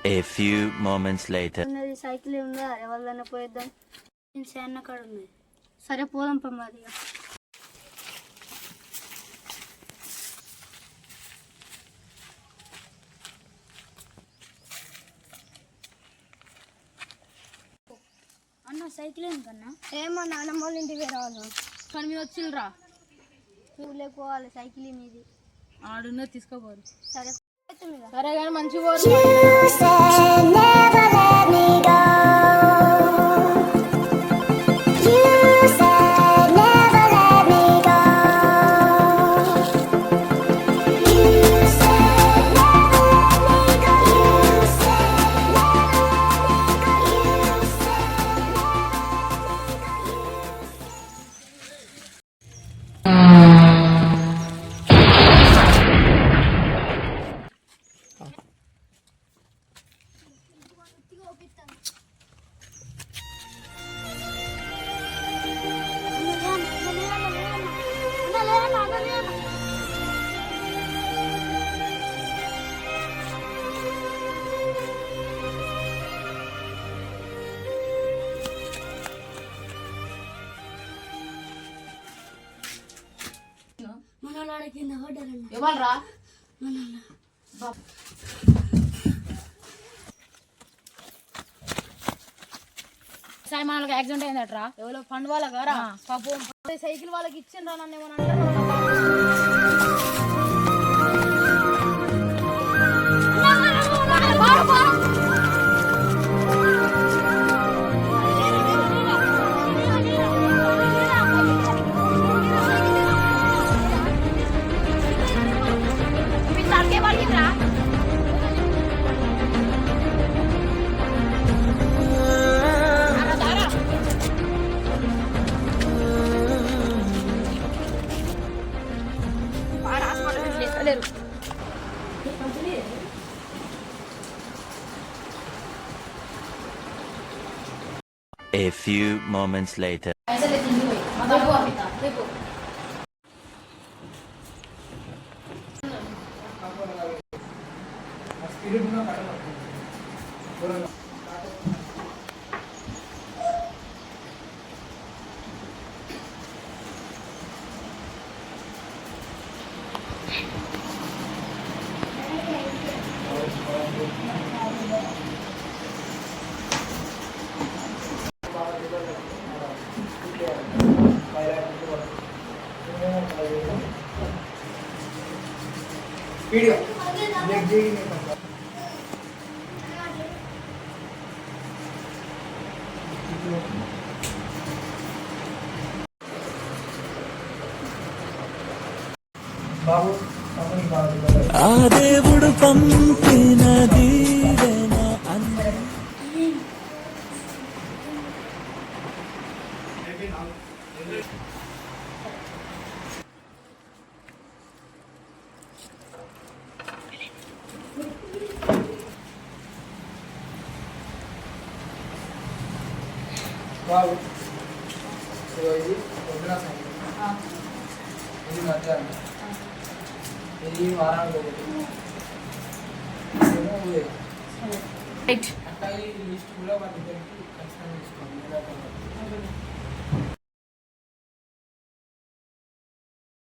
A few moments later. Cycle ఉందా ఎవరిదైనా పోయిద్దాం. నేను సేన్న కాడ ఉన్నది. సరే పోదాం మరి. అన్న సైకిల్ ఎందుకన్నా? ఏమో నాన్నమ్మ వాళ్ళ ఇంటికి వేరే వాళ్ళు కానీ మీరు వచ్చిండ్రా. నువ్వు లేకపోవాలి సైకిల్ మీది ఆడున్న తీసుకోపోరు. సరే సరే కానీ మంచిగా ఇవ్వాలరా సాయి మనకి యాక్సిడెంట్ అయిందట్రా. ఎవరో ఫండ్ వాళ్ళకి రా పాపం సైకిల్ వాళ్ళకి ఇచ్చిండ్రా. నన్ను ఏమన్నా A few moments later. Video బాబు ఆ దేవుడు పంపినది బాబు ఇది పొద్దున సాయంత్రం ఇది మధ్యాహ్నం ఇది వారానికి ఒకటి లిస్ట్ కూడా మన దగ్గరికి ఖచ్చితంగా తీసుకోండి.